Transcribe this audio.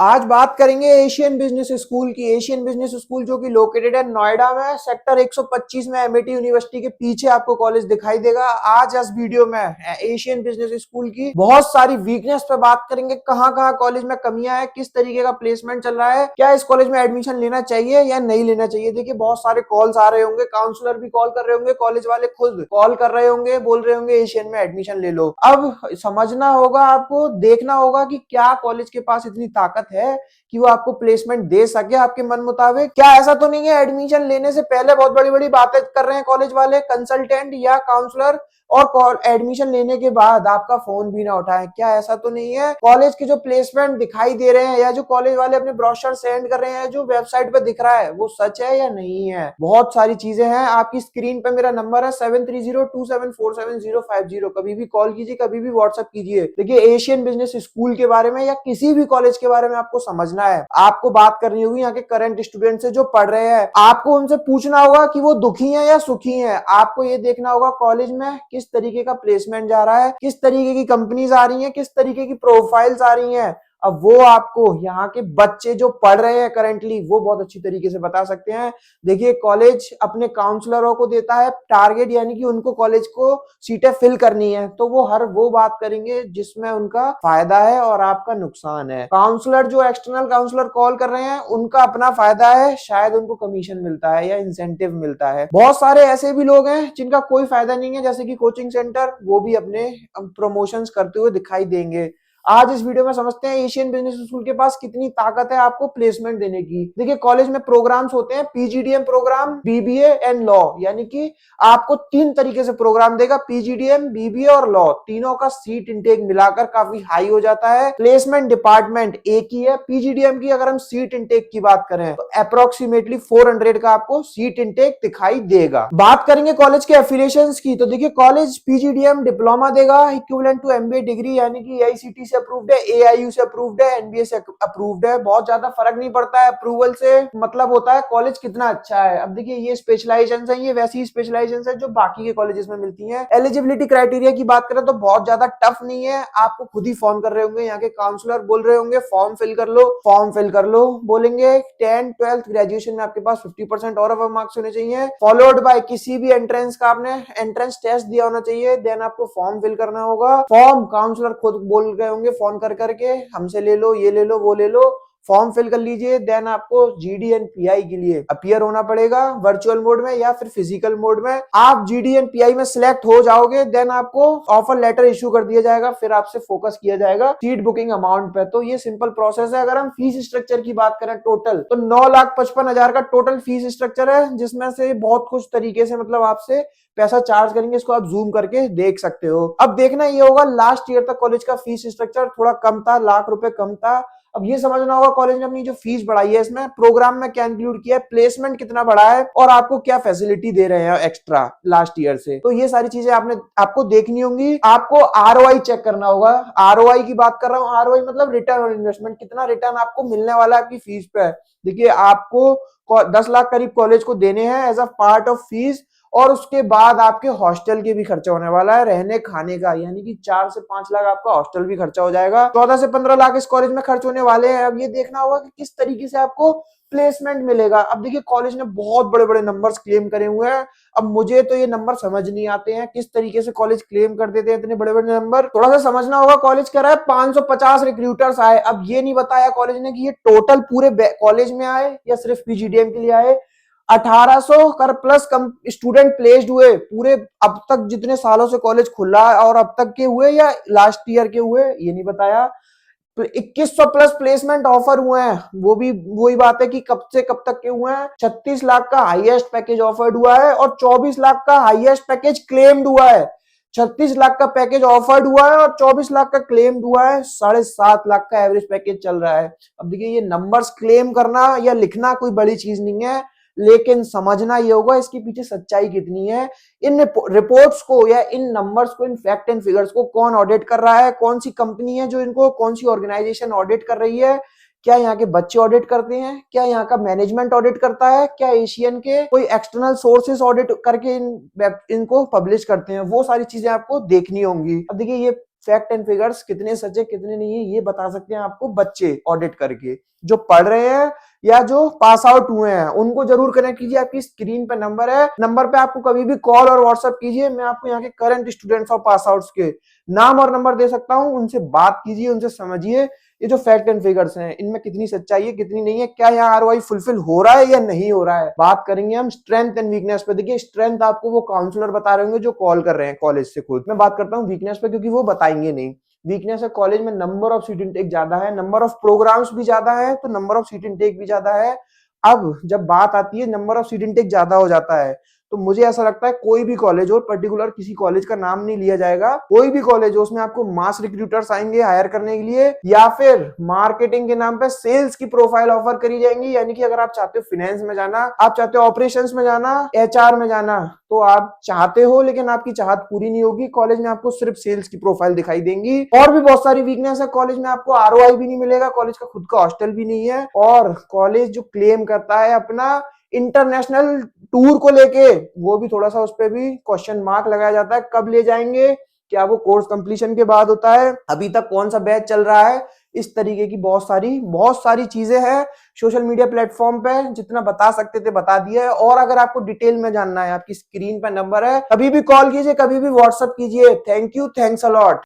आज बात करेंगे एशियन बिजनेस स्कूल की। एशियन बिजनेस स्कूल जो कि लोकेटेड है नोएडा में, सेक्टर 125 में, एमआईटी यूनिवर्सिटी के पीछे आपको कॉलेज दिखाई देगा। आज इस वीडियो में एशियन बिजनेस स्कूल की बहुत सारी वीकनेस पे बात करेंगे। कहां कहां कॉलेज में कमियां है, किस तरीके का प्लेसमेंट चल रहा है, क्या इस कॉलेज में एडमिशन लेना चाहिए या नहीं लेना चाहिए। देखिए बहुत सारे कॉल्स आ रहे होंगे, काउंसलर भी कॉल कर रहे होंगे, कॉलेज वाले खुद कॉल कर रहे होंगे, बोल रहे होंगे एशियन में एडमिशन ले लो। अब समझना होगा, आपको देखना होगा कि क्या कॉलेज के पास इतनी ताकत है कि वो आपको प्लेसमेंट दे सके आपके मन मुताबिक। क्या ऐसा तो नहीं है एडमिशन लेने से पहले बहुत बड़ी बड़ी बातें कर रहे हैं कॉलेज वाले, कंसल्टेंट या काउंसलर, और एडमिशन लेने के बाद आपका फोन भी ना उठाएं। क्या ऐसा तो नहीं है? कॉलेज के जो प्लेसमेंट दिखाई दे रहे हैं या जो कॉलेज वाले अपने ब्रोशर सेंड कर रहे हैं, जो वेबसाइट पे दिख रहा है, वो सच है या नहीं है? बहुत सारी चीजें हैं। आपकी स्क्रीन पे मेरा नंबर है 7302747050। कभी भी कॉल कीजिए, कभी भी व्हाट्सएप कीजिए। देखिए एशियन बिजनेस स्कूल के बारे में या किसी भी कॉलेज के बारे में आपको समझना है, आपको बात करनी होगी यहाँ के करंट स्टूडेंट से जो पढ़ रहे हैं। आपको उनसे पूछना होगा कि वो दुखी हैं या सुखी हैं। आपको ये देखना होगा कॉलेज में किस तरीके का प्लेसमेंट जा रहा है, किस तरीके की कंपनीज आ रही हैं, किस तरीके की प्रोफाइल्स आ रही हैं। अब वो आपको यहाँ के बच्चे जो पढ़ रहे हैं करेंटली, वो बहुत अच्छी तरीके से बता सकते हैं। देखिए कॉलेज अपने काउंसलरों को देता है टारगेट, यानी कि उनको कॉलेज को सीटें फिल करनी है, तो वो हर वो बात करेंगे जिसमें उनका फायदा है और आपका नुकसान है। काउंसलर जो एक्सटर्नल काउंसलर कॉल कर रहे हैं, उनका अपना फायदा है, शायद उनको कमीशन मिलता है या इंसेंटिव मिलता है। बहुत सारे ऐसे भी लोग हैं जिनका कोई फायदा नहीं है, जैसे कि कोचिंग सेंटर, वो भी अपने प्रमोशंस करते हुए दिखाई देंगे। आज इस वीडियो में समझते हैं एशियन बिजनेस स्कूल के पास कितनी ताकत है आपको प्लेसमेंट देने की। देखिए कॉलेज में प्रोग्राम्स होते हैं, PGDM programme, BBA and law, यानी कि आपको तीन तरीके से प्रोग्राम देगा, पीजीडीएम, बीबीए और लॉ। तीनों का सीट इंटेक मिलाकर काफी हाई हो जाता है। प्लेसमेंट डिपार्टमेंट एक ही है। पीजीडीएम की अगर हम सीट इंटेक की बात करें तो अप्रोक्सीमेटली 400 का आपको सीट इंटेक दिखाई देगा। बात करेंगे कॉलेज के एफिलिएशंस की, तो देखिए कॉलेज पीजीडीएम डिप्लोमा देगा इक्विवेलेंट टू एमबीए डिग्री, यानी कि एआईसीटी से अप्रूव्ड है, एआईयू से अप्रूव्ड है, एनबीए से अप्रूव्ड है। बहुत ज्यादा फर्क नहीं पड़ता है अप्रूवल से, मतलब होता है कॉलेज कितना अच्छा है। अब देखिए ये स्पेशलाइजेशन है, ये वैसी स्पेशलाइजेशन है जो बाकी के कॉलेजेस में मिलती हैं। एलिजिबिलिटी क्राइटेरिया की बात करें तो बहुत ज्यादा टफ नहीं है। आपको खुद ही फोन कर रहे होंगे यहाँ के काउंसलर, बोल रहे होंगे फॉर्म फिल कर लो, फॉर्म फिल कर लो, बोलेंगे 10th 12th ग्रेजुएशन में आपके पास 50% और अबव मार्क्स होने चाहिए, फॉलोड बाय किसी भी एंट्रेंस का आपने एंट्रेंस टेस्ट दिया होना चाहिए, देन आपको फॉर्म फिल करना होगा। फॉर्म काउंसलर खुद बोल रहे होंगे फोन कर करके, हमसे ले लो, ये ले लो, वो ले लो, फॉर्म फिल कर लीजिए। देन आपको जीडी एंड पीआई के लिए अपीयर होना पड़ेगा, वर्चुअल मोड में या फिर फिजिकल मोड में। आप जीडी एंड पीआई में सिलेक्ट हो जाओगे, देन आपको ऑफर लेटर इश्यू कर दिया जाएगा, फिर आपसे फोकस किया जाएगा सीट बुकिंग अमाउंट पे। तो ये सिंपल प्रोसेस है। अगर हम फीस स्ट्रक्चर की बात करें टोटल, तो 9,55,000 का टोटल फीस स्ट्रक्चर है, जिसमें से बहुत कुछ तरीके से मतलब आपसे पैसा चार्ज करेंगे। इसको आप जूम करके देख सकते हो। अब देखना ये होगा, लास्ट ईयर तक कॉलेज का फीस स्ट्रक्चर थोड़ा कम था, ₹1,00,000 कम था। अब ये समझना होगा कॉलेज ने अपनी जो फीस बढ़ाई है, इसमें प्रोग्राम में क्या इंक्लूड किया है, प्लेसमेंट कितना बढ़ा है, और आपको क्या फैसिलिटी दे रहे हैं एक्स्ट्रा लास्ट ईयर से। तो ये सारी चीजें आपको देखनी होंगी। आपको आरओआई चेक करना होगा। आरओआई की बात कर रहा हूँ, आरओआई मतलब रिटर्न ऑन इन्वेस्टमेंट, कितना रिटर्न आपको मिलने वाला है आपकी फीस पे। देखिए आपको 10 लाख करीब कॉलेज को देने हैं as a part of fees, और उसके बाद आपके हॉस्टल के भी खर्चा होने वाला है, रहने खाने का, यानी कि 4 से 5 लाख आपका हॉस्टल भी खर्चा हो जाएगा। 14 से 15 लाख इस कॉलेज में खर्च होने वाले हैं। अब ये देखना होगा कि किस तरीके से आपको प्लेसमेंट मिलेगा। अब देखिए कॉलेज ने बहुत बड़े बड़े नंबर्स क्लेम करे हुए हैं। अब मुझे तो ये नंबर समझ नहीं आते हैं, किस तरीके से कॉलेज क्लेम कर देते हैं इतने बड़े बड़े नंबर। थोड़ा सा समझना होगा, कॉलेज कह रहा है 550 रिक्रूटर्स आए। अब ये नहीं बताया कॉलेज ने कि ये टोटल पूरे कॉलेज में आए या सिर्फ पीजीडीएम के लिए आए। 1800 कर प्लस कम स्टूडेंट प्लेस्ड हुए पूरे अब तक जितने सालों से कॉलेज खुला और अब तक के हुए, या लास्ट ईयर के हुए, ये नहीं बताया। 2100 प्लस प्लेसमेंट ऑफर हुए हैं, वो भी वही बात है कि कब से कब तक के हुए हैं। 36 लाख का हाईएस्ट पैकेज ऑफर्ड हुआ है और 24 लाख का हाईएस्ट पैकेज क्लेम्ड हुआ है। 36 लाख का पैकेज ऑफर्ड हुआ है और 24 लाख का क्लेम्ड हुआ है। 7.5 लाख का एवरेज पैकेज चल रहा है। अब देखिए ये नंबर्स क्लेम करना या लिखना कोई बड़ी चीज नहीं है, लेकिन समझना ये होगा इसके पीछे सच्चाई कितनी है। इन रिपोर्ट्स को या इन नंबर्स को, इन फैक्ट एंड फिगर्स को कौन ऑडिट कर रहा है, कौन सी कंपनी है जो इनको, कौन सी ऑर्गेनाइजेशन ऑडिट कर रही है। क्या यहाँ के बच्चे ऑडिट करते हैं, क्या यहाँ का मैनेजमेंट ऑडिट करता है, क्या एशियन के कोई एक्सटर्नल सोर्सेस ऑडिट करके इनको पब्लिश करते हैं। वो सारी चीजें आपको देखनी होंगी। अब देखिए ये फैक्ट एंड फिगर्स कितने सच है कितने नहीं है ये बता सकते हैं आपको बच्चे ऑडिट करके, जो पढ़ रहे हैं या जो पास आउट हुए हैं उनको जरूर कनेक्ट कीजिए। आपकी स्क्रीन पे नंबर है, नंबर पे आपको कभी भी कॉल और व्हाट्सएप कीजिए। मैं आपको यहाँ के करंट स्टूडेंट्स और पास आउट्स के नाम और नंबर दे सकता हूँ, उनसे बात कीजिए, उनसे समझिए ये जो फैक्ट एंड फिगर्स हैं इनमें कितनी सच्चाई है कितनी नहीं है, क्या यहाँ आरओआई फुलफिल हो रहा है या नहीं हो रहा है। बात करेंगे हम स्ट्रेंथ एंड वीकनेस पे। देखिए स्ट्रेंथ आपको वो काउंसलर बता रहे होंगे जो कॉल कर रहे हैं कॉलेज से खुद। मैं बात करता हूँ वीकनेस पे क्योंकि वो बताएंगे नहीं। वीकनेस है कॉलेज में नंबर ऑफ सीट इनटेक ज्यादा है, नंबर ऑफ प्रोग्राम्स भी ज्यादा है तो नंबर ऑफ सीट इनटेक भी ज्यादा है। अब जब बात आती है नंबर ऑफ सीट इनटेक ज्यादा हो जाता है तो मुझे ऐसा लगता है कोई भी कॉलेज हो, पर्टिकुलर किसी कॉलेज का नाम नहीं लिया जाएगा, कोई भी कॉलेज हो उसमें आपको मास रिक्रूटर्स आएंगे हायर करने के लिए या फिर मार्केटिंग के नाम पे सेल्स की प्रोफाइल ऑफर करी जाएंगी। यानी कि अगर आप चाहते हो फाइनेंस में जाना, आप चाहते हो ऑपरेशंस में जाना, एचआर में जाना, तो आप चाहते हो लेकिन आपकी चाहत पूरी नहीं होगी, कॉलेज में आपको सिर्फ सेल्स की प्रोफाइल दिखाई देंगी। और भी बहुत सारी वीकनेस है कॉलेज में, आपको आरओआई भी नहीं मिलेगा, कॉलेज का खुद का हॉस्टल भी नहीं है, और कॉलेज जो क्लेम करता है अपना इंटरनेशनल टूर को लेके वो भी थोड़ा सा उस पर भी क्वेश्चन मार्क लगाया जाता है, कब ले जाएंगे, क्या वो कोर्स कंप्लीशन के बाद होता है, अभी तक कौन सा बैच चल रहा है। इस तरीके की बहुत सारी चीजें हैं सोशल मीडिया प्लेटफॉर्म पे, जितना बता सकते थे बता दिया है। और अगर आपको डिटेल में जानना है आपकी स्क्रीन पे नंबर है, कभी भी कॉल कीजिए, कभी भी व्हाट्सएप कीजिए। Thank you, thanks a lot.